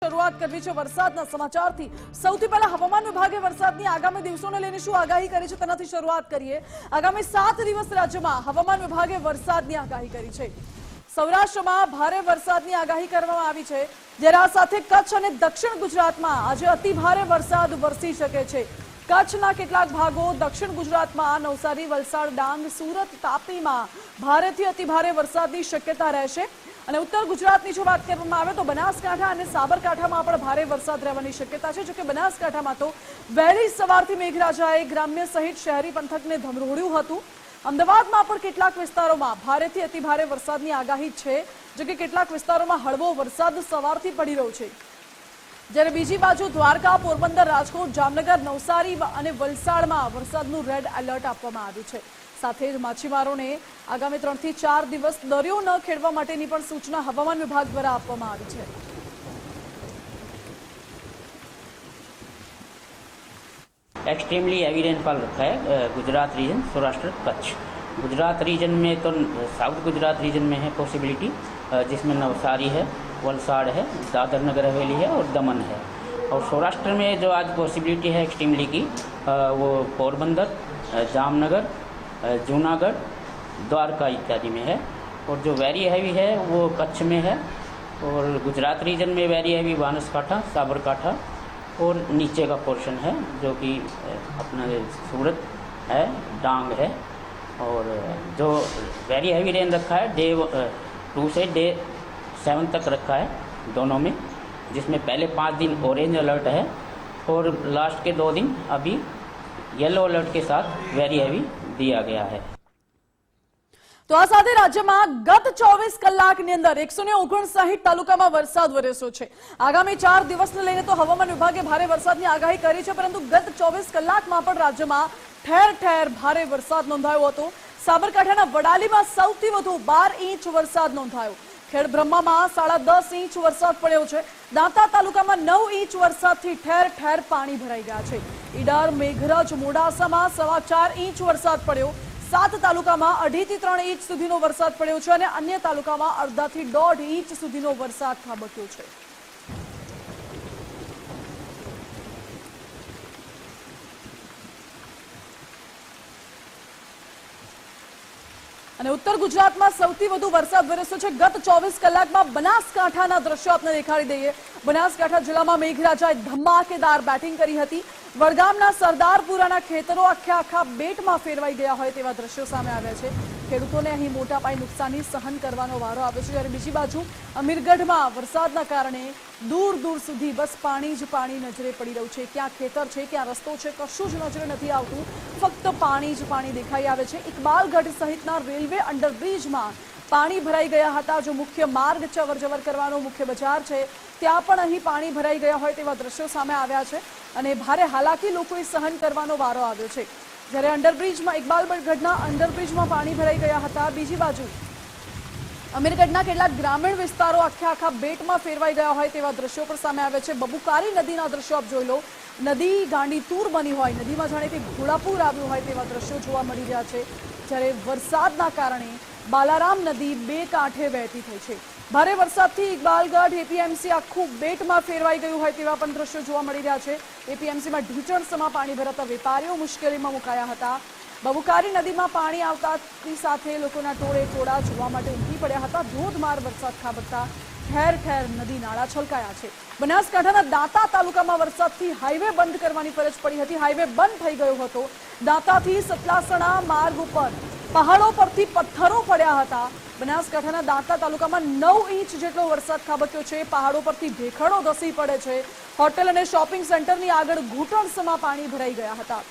શરૂઆત કરવી છે વરસાદના સમાચારથી। સૌથી પહેલા હવામાન વિભાગે વરસાદની આગામી દિવસોને લઈને શું આગાહી કરી છે તેનાથી શરૂઆત કરીએ। આગામી 7 દિવસ રાજ્યમાં હવામાન વિભાગે વરસાદની આગાહી કરી છે। સૌરાષ્ટ્રમાં ભારે વરસાદની આગાહી કરવામાં આવી છે, જ્યારે આ સાથે કચ્છ અને દક્ષિણ ગુજરાતમાં આજે અતિ ભારે વરસાદ વરસી શકે છે। કચ્છના કેટલાક ભાગો, દક્ષિણ ગુજરાતમાં નવસારી, વલસાડ, ડાંગ, સુરત, તાપીમાં ભારેથી અતિ ભારે વરસાદની શક્યતા રહેશે। અને ઉત્તર ગુજરાતની જો વાત કરવામાં આવે તો બનાસકાંઠા અને સાબરકાંઠામાં પણ ભારે વરસાદ રહેવાની શક્યતા છે। જોકે બનાસકાંઠામાં તો વહેલી સવારથી મેઘરાજાએ ગ્રામ્ય સહિત શહેરી પંથકને ધમરોળ્યું હતું। અમદાવાદમાં પણ કેટલાક વિસ્તારોમાં ભારેથી અતિ ભારે વરસાદની આગાહી છે, જોકે કેટલાક વિસ્તારોમાં હળવો વરસાદ સવારથી પડી રહ્યો છે, જ્યારે બીજી બાજુ દ્વારકા, પોરબંદર, રાજકોટ, જામનગર, નવસારી અને વલસાડમાં વરસાદનું રેડ એલર્ટ આપવામાં આવ્યું છે। સાથે જ માછીમારોને આગામી 3 થી 4 દિવસ દરિયો ન ખેડવા માટેની પણ સૂચના હવામાન વિભાગ દ્વારા આપવામાં આવી છે। एक्सट्रीमली हैवी रेनफॉल रखा है गुजरात रीजन, सौराष्ट्र, कच्छ। गुजरात रीजन में तो साउथ गुजरात रीजन में है पॉसिबिलिटी, जिसमें नवसारी है, वलसाड़ है, दादर नगर हवेली है और दमन है। और सौराष्ट्र में जो आज पॉसिबिलिटी है एक्सट्रीमली की, वो पोरबंदर, जामनगर, जूनागढ़, द्वारका इत्यादि में है। और जो वेरी हैवी है वो कच्छ में है, और गुजरात रीजन में वेरी हैवी बनासकांठा, साबरकांठा और नीचे का पोर्शन है, जो कि अपना सूरत है, डांग है। और जो वेरी हैवी रेन रखा है डे 2 से डे 7 तक रखा है दोनों में, जिसमें पहले 5 दिन ऑरेंज अलर्ट है और लास्ट के 2 दिन अभी येलो अलर्ट के साथ वेरी हैवी दिया गया है। તો આ સાથે રાજ્યમાં ગત 24 કલાકની અંદર 159 તાલુકામાં વરસાદ વરસ્યો છે। આગામી 4 દિવસને લઈને તો હવામાન વિભાગે ભારે વરસાદની આગાહી કરી છે, પરંતુ ગત 24 કલાકમાં પણ રાજ્યમાં ઠેર ઠેર ભારે વરસાદ નોંધાયો હતો। સાબરકાંઠાના વડાલીમાં સૌથી વધુ 12 ઇંચ વરસાદ નોંધાયો। ખેડબ્રહ્મામાં 10.5 ઇંચ વરસાદ પડ્યો છે। દાંતા તાલુકામાં 9 ઇંચ વરસાદથી ઠેર ઠેર પાણી ભરાઈ ગયા છે। ઈડર, મેઘરજ, મોડાસામાં 4.25 ઇંચ વરસાદ પડ્યો। 7 તાલુકામાં 2.5 થી 3 ઇંચ સુધીનો વરસાદ પડ્યો છે, અને અન્ય તાલુકામાં 1.5 થી 1.5 ઇંચ સુધીનો વરસાદ ખાબક્યો છે। અને ઉત્તર ગુજરાતમાં સૌથી વધુ વરસાદ વરસ્યો છે ગત 24 કલાકમાં। બનાસકાંઠાના દ્રશ્યો આપને દેખાડી દઈએ। બનાસકાંઠા જિલ્લામાં મેઘરાજાએ ધમાકેદાર બેટિંગ કરી હતી। વડગામના સરદારપુરાના ખેતરો આખા બેટમાં ફેરવાઈ ગયા હોય તેવા દ્રશ્યો સામે આવ્યા છે। ખેડૂતોને અહીં મોટા પાયે નુકસાની સહન કરવાનો વારો આવ્યો છે, જ્યારે બીજી બાજુ અમીરગઢમાં વરસાદના કારણે દૂર દૂર સુધી બસ પાણી જ પાણી નજરે પડી રહ્યું છે। ક્યાં ખેતર છે, ક્યાં રસ્તો છે, કશું જ નજરે નથી આવતું, ફક્ત પાણી જ પાણી દેખાઈ આવે છે। ઇકબાલગઢ સહિતના રેલવે અંડરબ્રિજમાં પાણી ભરાઈ ગયા હતા। જો મુખ્ય માર્ગ છે, અવરજવર કરવાનો મુખ્ય બજાર છે, ત્યાં પણ અહીં પાણી ભરાઈ ગયા હોય તેવા દ્રશ્યો સામે આવ્યા છે, અને ભારે હાલાકી લોકોએ સહન કરવાનો વારો આવ્યો છે। જ્યારે અંડરબ્રિજમાં, ઇકબાલગઢના અંડરબ્રિજમાં પાણી ભરાઈ ગયા હતા। બીજી બાજુ અમીરગઢના કેટલાક ગ્રામીણ વિસ્તારો આખા બેટમાં ફેરવાઈ ગયા હોય તેવા દ્રશ્યો પણ સામે આવે છે। બબુકારી નદીના દ્રશ્યો આપ જોઈ લો। નદી ગાંડીતુર બની હોય, નદીમાં જાણે કે ઘોડાપૂર આવ્યું હોય તેવા દ્રશ્યો જોવા મળી રહ્યા છે। જ્યારે વરસાદના કારણે બાલારામ નદી 2 કાંઠે વહેતી થઈ છે। ભારે વરસાદથી ઇકબાલગઢ એપીએમસી આખું બેટમાં ફેરવાઈ ગયું હોય તેવા પણ દ્રશ્યો જોવા મળી રહ્યા છે। એપીએમસીમાં ઢીચણસમાં પાણી ભરાતા વેપારીઓ મુશ્કેલીમાં મુકાયા હતા। બબુકારી નદીમાં પાણી આવતાની સાથે લોકોના ટોળે ટોળા જોવા માટે ઉમટી પડ્યા હતા। ધોધમાર વરસાદ ખાબકતા ઠેર ઠેર નદી નાળા છલકાયા છે। બનાસકાંઠાના દાંતા તાલુકામાં વરસાદથી હાઈવે બંધ કરવાની ફરજ પડી હતી। હાઈવે બંધ થઈ ગયો હતો। દાંતાથી સતલાસણા માર્ગ ઉપર પહાડો પરથી પથ્થરો પડ્યા હતા। બનાસકાંઠાના દાંતા તાલુકામાં 9 ઇંચ જેટલો વરસાદ ખાબક્યો છે। પહાડો પરથી ભેખડો ધસી પડે છે। હોટેલ અને શોપિંગ સેન્ટરની આગળ ઘૂંટણસમાં પાણી ભરાઈ ગયા હતા।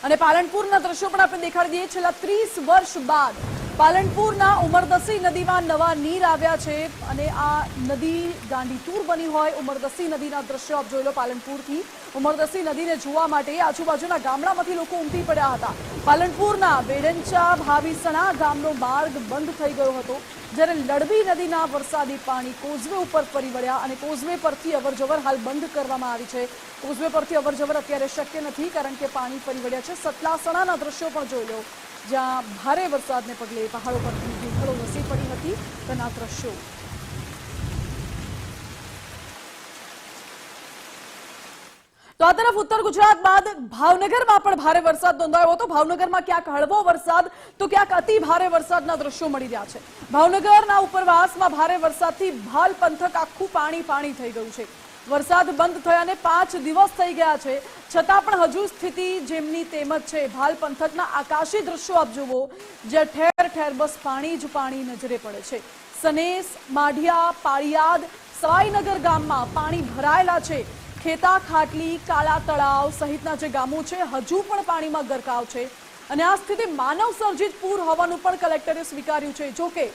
અને પાલનપુરના દ્રશ્યો પણ આપણે દેખાડી દઈએ। છેલ્લા 30 વર્ષ બાદ પાલનપુરના ઉમરદસી નદીમાં નવા નીર આવ્યા છે, અને આ નદી ગાંડીતુર બની હોય। ઉમરદસી નદીના દ્રશ્યો આપ જોઈ લો। પાલનપુરથી ઉમરદસી નદીને જોવા માટે આજુબાજુના ગામડામાંથી લોકો ઉમટી પડ્યા હતા। પાલનપુરના વેડંચા ભાવીસણા ગામનો માર્ગ બંધ થઈ ગયો હતો, જ્યારે લડવી નદીના વરસાદી પાણી કોઝવે ઉપર ફરી વળ્યા, અને કોઝવે પરથી અવરજવર હાલ બંધ કરવામાં આવી છે। કોઝવે પરથી અવરજવર અત્યારે શક્ય નથી, કારણ કે પાણી ફરી વળ્યા છે। સતલાસણાના દ્રશ્યો પણ જોઈ લો, જ્યાં ભારે વરસાદને પગલે પહાડો પરથી ભેખડો વસી પડી હતી તેના દ્રશ્યો। તો આ તરફ ઉત્તર ગુજરાત બાદ ભાવનગરમાં પણ ભારે વરસાદ નોંધાયો હતો। ભાવનગરમાં ક્યાંક હળવો વરસાદ તો ક્યાંક અતિ ભારે વરસાદના દ્રશ્યો મળી રહ્યા છે। ભાવનગરના ઉપરવાસમાં ભારે વરસાદથી ભાલ પંથક આખું પાણી થઈ ગયું છે। વરસાદ બંધ થયાને 5 દિવસ થઈ ગયા છે, છતાં પણ હજુ સ્થિતિ જેમની તેમ જ છે। ભાલ પંથકના આકાશી દ્રશ્યો આપ જુઓ, જ્યાં ઠેર ઠેર બસ પાણી જ પાણી નજરે પડે છે। સનેસ, માઢિયા, પાળિયાદ, સવાઈનગર ગામમાં પાણી ભરાયેલા છે। ખેતા, ખાટલી, કાળા તળાવ સહિતના જે ગામો છે હજુ પણ પાણીમાં ગરકાવ છે અને આ સ્થિતિ માનવ સર્જિત પૂર હોવાનું પણ કલેક્ટરે સ્વીકાર્યું છે। જો કે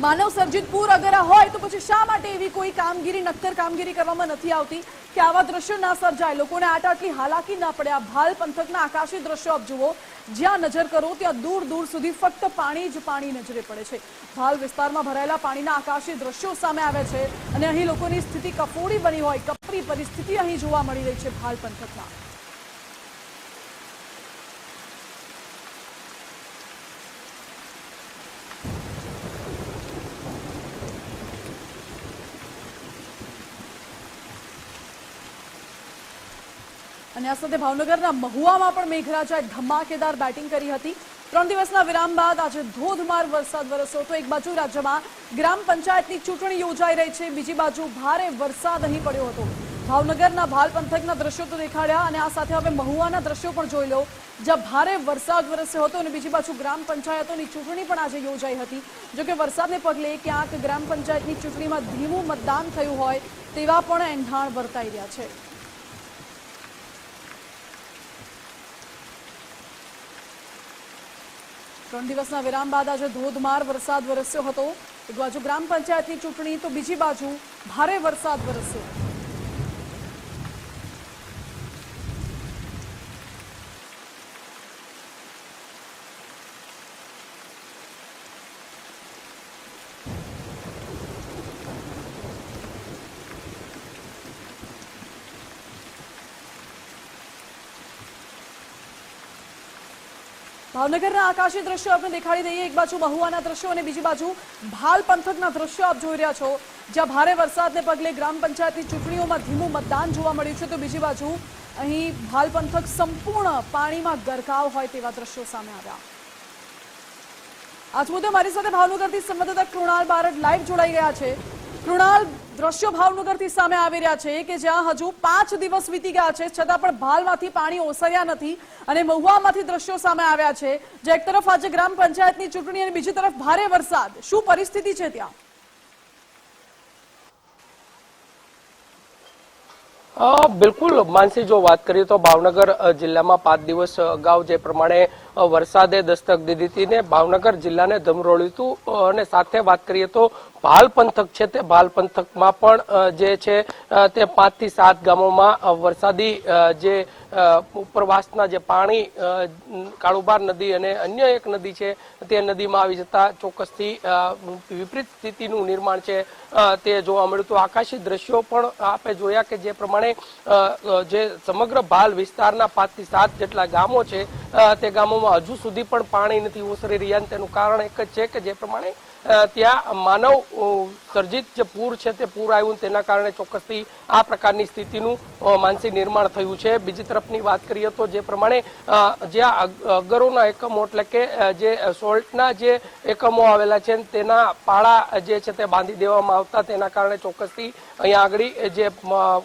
માનવ સર્જિત પૂર અગર હોય તો પછી શા માટે એવી કોઈ કામગીરી, નક્કર કામગીરી કરવામાં નથી આવતી કે આવા દ્રશ્યો ના સર્જાય, લોકોને આટલી હાલાકી ના પડે। આ ભાલ પંથકના આકાશી દ્રશ્યો આપ જુઓ, જ્યાં નજર કરો ત્યાં દૂર દૂર સુધી ફક્ત પાણી જ પાણી નજરે પડે છે। ભાલ વિસ્તારમાં ભરાયેલા પાણીના આકાશી દ્રશ્યો સામે આવે છે અને અહીં લોકોની સ્થિતિ કફોડી બની હોય, કપરી પરિસ્થિતિ અહીં જોવા મળી રહી છે ભાલ પંથકમાં। અને આ સાથે ભાવનગરના મહુવામાં પણ મેઘરાજાએ ધમાકેદાર બેટિંગ કરી હતી। 3 દિવસના વિરામ બાદ આજે ધોધમાર વરસાદ વરસ્યો હતો। એક બાજુ રાજ્યમાં ગ્રામ પંચાયતની ચૂંટણી યોજાઈ રહી છે, બીજી બાજુ ભારે વરસાદ અહીં પડ્યો હતો। ભાવનગરના ભાલ પંથકના દ્રશ્યો તો દેખાડ્યા અને આ સાથે હવે મહુવાના દ્રશ્યો પણ જોઈ લો, જ્યાં ભારે વરસાદ વરસ્યો હતો અને બીજી બાજુ ગ્રામ પંચાયતોની ચૂંટણી પણ આજે યોજાઈ હતી। જોકે વરસાદને પગલે ક્યાંક ગ્રામ પંચાયતની ચૂંટણીમાં ધીમું મતદાન થયું હોય તેવા પણ એંધાણ વર્તાઈ રહ્યા છે। ત્રણ દિવસના વિરામ બાદ આજે ધોધમાર વરસાદ વરસ્યો હતો। એક બાજુ ગ્રામ પંચાયતની ચૂંટણી તો બીજી બાજુ ભારે વરસાદ વરસ્યો। ભાવનગરના આકાશી દ્રશ્યો આપણે દેખાડી દઈએ। એક બાજુ મહુવાના દ્રશ્યો અને બીજી બાજુ ભાલ પંથકના દ્રશ્યો આપ જોઈ રહ્યા છો, જ્યાં ભારે વરસાદને પગલે ગ્રામ પંચાયતની ચૂંટણીઓમાં ધીમું મતદાન જોવા મળ્યું છે, તો બીજી બાજુ અહીં ભાલ પંથક સંપૂર્ણ પાણીમાં ગરકાવ હોય તેવા દ્રશ્યો સામે આવ્યા। આજ મુદ્દે મારી સાથે ભાવનગરથી સંવાદદાતા કૃણાલ બારડ લાઈવ જોડાઈ ગયા છે। કૃણાલ, દ્રશ્યો ભાવનગરથી સામે આવી રહ્યા છે કે જ્યાં હજુ 5 દિવસ વીતી ગયા છે, છતાં પણ ભાલમાંથી પાણી ઓસર્યા નથી અને મહુવામાંથી દ્રશ્યો સામે આવ્યા છે, જે એક તરફ આજે ગ્રામ પંચાયતની ચૂંટણી અને બીજી તરફ ભારે વરસાદ। શું પરિસ્થિતિ છે ત્યાં? બિલકુલ માનસી, જો વાત કરીએ તો ભાવનગર જિલ્લામાં 5 દિવસ અગાઉ જે પ્રમાણે વરસાદે દસ્તક દીધી હતી ને ભાવનગર જિલ્લાને ધમરોળ્યું હતું અને સાથે વાત કરીએ તો ભાલ પંથક છે તે ભાલ પંથકમાં પણ જે છે તે 5 થી 7 ગામોમાં વરસાદી જે ઉપરવાસના જે પાણી કાળુબાર નદી અને અન્ય એક નદી છે તે નદીમાં આવી જતા ચોક્કસથી વિપરીત સ્થિતિનું નિર્માણ છે તે જોવા મળ્યું હતું। આકાશી દ્રશ્યો પણ આપણે જોયા કે જે પ્રમાણે જે સમગ્ર ભાલ વિસ્તારના 5 થી 7 જેટલા ગામો છે તે ગામોમાં હજુ સુધી પણ પાણી નથી ઓસરી રહ્યા। તેનું કારણ એક જ છે કે જે પ્રમાણે ત્યાં માનવ સર્જિત જે પૂર છે તે પૂર આવ્યું, તેના કારણે ચોક્કસથી આ પ્રકારની સ્થિતિનું માનસિક નિર્માણ થયું છે। બીજી તરફની વાત કરીએ તો જે પ્રમાણે જ્યાં અગરોના એકમો એટલે કે જે સોલ્ટના જે એકમો આવેલા છે તેના પાળા જે છે તે બાંધી દેવામાં આવતા, તેના કારણે ચોક્કસથી અહીંયા આગળ જે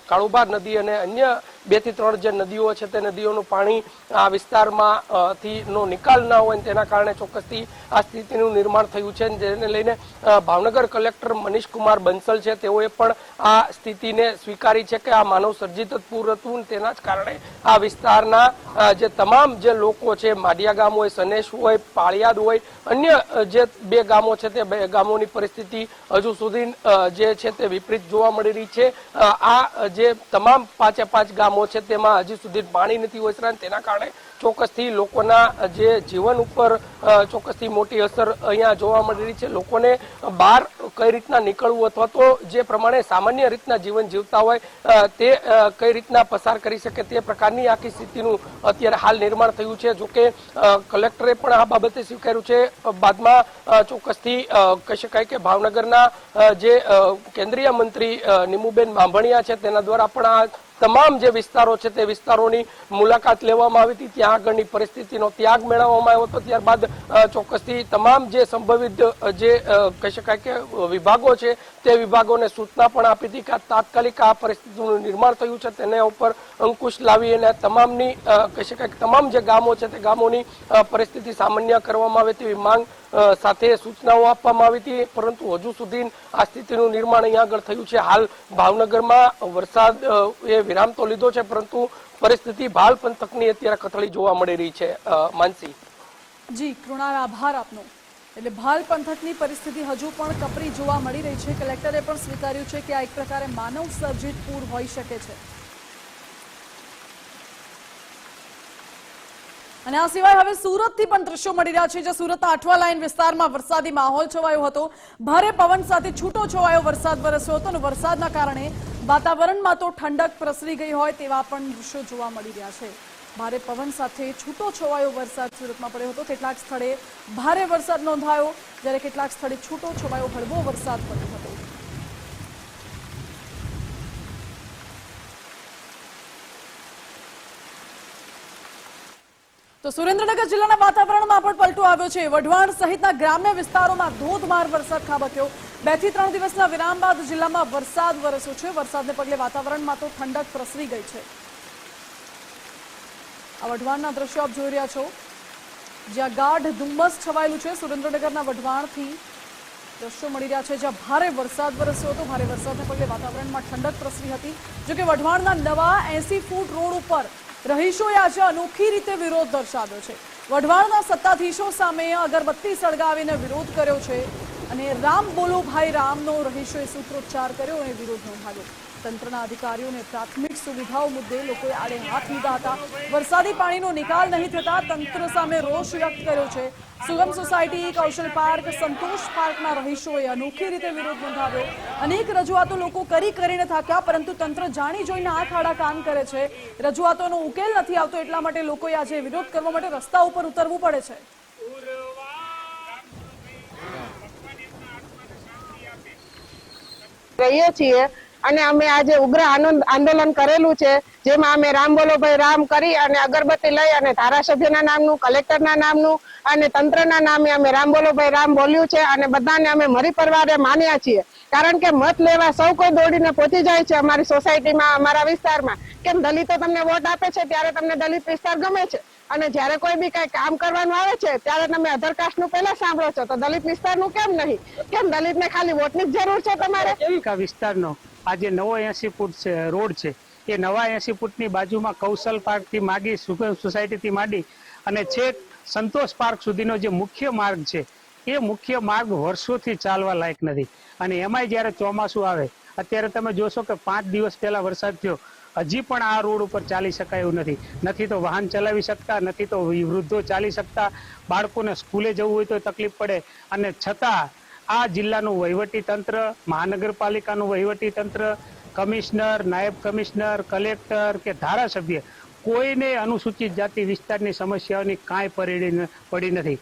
કાળુબાર નદી અને અન્ય 2 થી 3 જે નદીઓ છે તે નદીઓનું પાણી આ વિસ્તારમાં થી નો નિકાલ ન હોય, તેના કારણે ચોક્કસથી આ સ્થિતિનું નિર્માણ થયું છે। જેને લઈને ભાવનગર કલેક્ટર મનીષ કુમાર બંસલ છે તેઓએ પણ આ સ્થિતિને સ્વીકારી છે કે આ માનવ સર્જિત પૂર હતું, તેના જ કારણે આ વિસ્તારના જે તમામ જે લોકો છે, માઢિયા ગામ હોય, સનેશ હોય, પાળિયાદ હોય, અન્ય જે 2 ગામો છે તે 2 ગામોની પરિસ્થિતિ હજુ સુધી જે છે તે વિપરીત જોવા મળી રહી છે। આ જે તમામ 5 ગામો છે તેમાં હજી સુધી પાણી નથી ઓસર્યા, તેના કારણે ચોક્કસથી લોકોના જે જીવન ઉપર ચોક્કસથી મોટી અસર અહીંયા જોવા મળી રહી છે। લોકોને બહાર કઈ રીતના નીકળવું અથવા તો જે પ્રમાણે સામાન્ય રીતના જીવન જીવતા હોય તે કઈ રીતના પસાર કરી શકે તે પ્રકારની આખી સ્થિતિનું અત્યારે હાલ નિર્માણ થયું છે। જોકે કલેક્ટરે પણ આ બાબતે સ્વીકાર્યું છે। બાદમાં ચોક્કસથી કહી શકાય કે ભાવનગરના જે કેન્દ્રીય મંત્રી નીમુબેન બાંભણિયા છે તેના દ્વારા પણ આ તમામ જે વિસ્તારો છે તે વિસ્તારોની મુલાકાત લેવામાં આવી હતી, ત્યાં આગળની પરિસ્થિતિનો ત્યાગ મેળવવામાં આવ્યો હતો। ત્યારબાદ ચોક્કસથી તમામ જે સંભવિત જે કહી શકાય કે વિભાગો છે તે વિભાગોને સૂચના પણ આપી હતી કે તાત્કાલિક આ પરિસ્થિતિનું નિર્માણ થયું છે તેના ઉપર અંકુશ લાવી અને તમામની કહી શકાય કે તમામ જે ગામો છે તે ગામોની પરિસ્થિતિ સામાન્ય કરવામાં આવે તેવી માંગ સાથે સૂચનાઓ આપવામાં આવી હતી, પરંતુ હજુ સુધી આ સ્થિતિનું નિર્માણ અહીંયા આગળ થયું છે। હાલ ભાવનગરમાં વરસાદ એ વિરામ તો લીધો છે, પરંતુ પરિસ્થિતિ ભાલ પંથકની અત્યારે કથળી જોવા મળી રહી છે। માનસી જી, કૃણાલ, આભાર આપનો। એટલે ભાલ પંથકની પરિસ્થિતિ હજુ પણ કપરી જોવા મળી રહી છે। કલેક્ટરે પણ સ્વીકાર્યું છે કે આ એક પ્રકારે માનવ સર્જિત પૂર હોઈ શકે છે। અને આ સિવાય હવે સુરતથી પણ દ્રશ્યો મળી રહ્યા છે, જે સુરતના આઠવા લાઈન વિસ્તારમાં વરસાદી માહોલ છવાયો હતો। ભારે પવન સાથે છૂટો છવાયો વરસાદ વરસ્યો હતો અને વરસાદના કારણે વાતાવરણમાં તો ઠંડક પ્રસરી ગઈ હોય તેવા પણ દૃશ્યો જોવા મળી રહ્યા છે। ભારે પવન સાથે છૂટો છવાયો વરસાદ સુરતમાં પડ્યો હતો। કેટલાક સ્થળે ભારે વરસાદ નોંધાયો, જ્યારે કેટલાક સ્થળે છૂટો છવાયો હળવો વરસાદ પડ્યો હતો। તો સુરેન્દ્રનગર જિલ્લાના વાતાવરણમાં પણ પલટો આવ્યો છે। વઢવાણ સહિતના ગ્રામ્ય વિસ્તારોમાં ધોધમાર વરસાદ ખાબક્યો। 2 થી 3 દિવસના વિરામ બાદ જિલ્લામાં વરસાદ વરસ્યો છે। વરસાદને પગલે વાતાવરણમાં તો ઠંડક પ્રસરી ગઈ છે। આ વઢવાણના દ્રશ્યો આપ જોઈ રહ્યા છો, જ્યાં ગાઢ ધુમ્મસ છવાયેલું છે। સુરેન્દ્રનગરના વઢવાણથી દ્રશ્યો મળી રહ્યા છે, જ્યાં ભારે વરસાદ વરસ્યો હતો। ભારે વરસાદને પગલે વાતાવરણમાં ઠંડક પ્રસરી હતી। જોકે વઢવાણના નવા 80 ફૂટ રોડ ઉપર રહીશોએ આજે અનોખી રીતે વિરોધ દર્શાવ્યો છે। વઢવાણના સત્તાધીશો સામે અગરબત્તી સળગાવીને વિરોધ કર્યો છે અને રામ બોલો ભાઈ રામનો રહીશોએ સૂત્રોચ્ચાર કર્યો અને વિરોધ નોંધાવ્યો। તંત્રના અધિકારીઓને પ્રાથમિક સુવિધાઓ મુદ્દે લોકોએ આડે હાથ લીધા હતા। વરસાદી પાણીનો નિકાલ નહીં થતા તંત્ર સામે રોષ વ્યક્ત કર્યો છે। સુગમ સોસાયટી, કૌશલ પાર્ક, સંતોષ પાર્કના રહીશોએ અનોખી રીતે વિરોધ નોંધાવ્યો। અનેક રજૂઆતો લોકો કરીને થાક્યા, પરંતુ તંત્ર જાણી જોઈને આંખ આડા કામ કરે છે। રજૂઆતોનો ઉકેલ નથી આવતો, એટલા માટે લોકોએ આજે વિરોધ કરવા માટે રસ્તા ઉપર ઉતરવું પડે છે। રહીએ છીએ અને અમે આજે ઉગ્ર આંદોલન કરેલું છે, જેમાં અમે રામ બોલો ભાઈ રામ કરી અને અગરબત્તી લઈ અને ધારાસભ્યના નામનું, કલેક્ટરના નામનું અને તંત્રના નામે અમે રામ બોલો ભાઈ રામ બોલ્યું છે અને બધાને અમે મરી પરિવારે માન્યા છીએ। કારણ કે મત લેવા સૌ કોઈ દોડીને પહોંચી જાય છે અમારી સોસાયટીમાં, અમારા વિસ્તારમાં। કેમ દલિતો તમને વોટ આપે છે ત્યારે તમને દલિત વિસ્તાર ગમે છે, અને જ્યારે કોઈ બી કઈ કામ કરવાનું આવે છે ત્યારે તમે અધર કાસ્ટનું પહેલા સાંભળો છો, તો દલિત વિસ્તારનું કેમ નહીં? કેમ દલિતને ખાલી વોટની જ જરૂર છે તમારે? એવી વિસ્તારનો આજે નવો 80 ફૂટ છે રોડ છે, એ નવા 80 ફૂટની બાજુમાં કૌશલ પાર્ક થી માંડી, સુગમ સોસાયટી થી માંડી અને છેક સંતોષ પાર્ક સુધીનો જે મુખ્ય માર્ગ છે, એ મુખ્ય માર્ગ વર્ષોથી ચાલવા લાયક નથી। અને એમાંય જયારે ચોમાસું આવે, અત્યારે તમે જોશો કે 5 દિવસ પહેલા વરસાદ થયો, હજી પણ આ રોડ ઉપર ચાલી શકાય એવું નથી। નથી તો વાહન ચલાવી શકતા, નથી તો વૃદ્ધો ચાલી શકતા, બાળકોને સ્કૂલે જવું હોય તો તકલીફ પડે। અને છતાં આ જિલ્લાનું વહીવટી તંત્ર, મહાનગરપાલિકાનું વહીવટી તંત્ર, કમિશનર, નાયબ કમિશનર, કલેક્ટર કે ધારાસભ્ય કોઈને અનુસૂચિત જાતિ વિસ્તારની સમસ્યાઓની કાંઈ પડી નથી।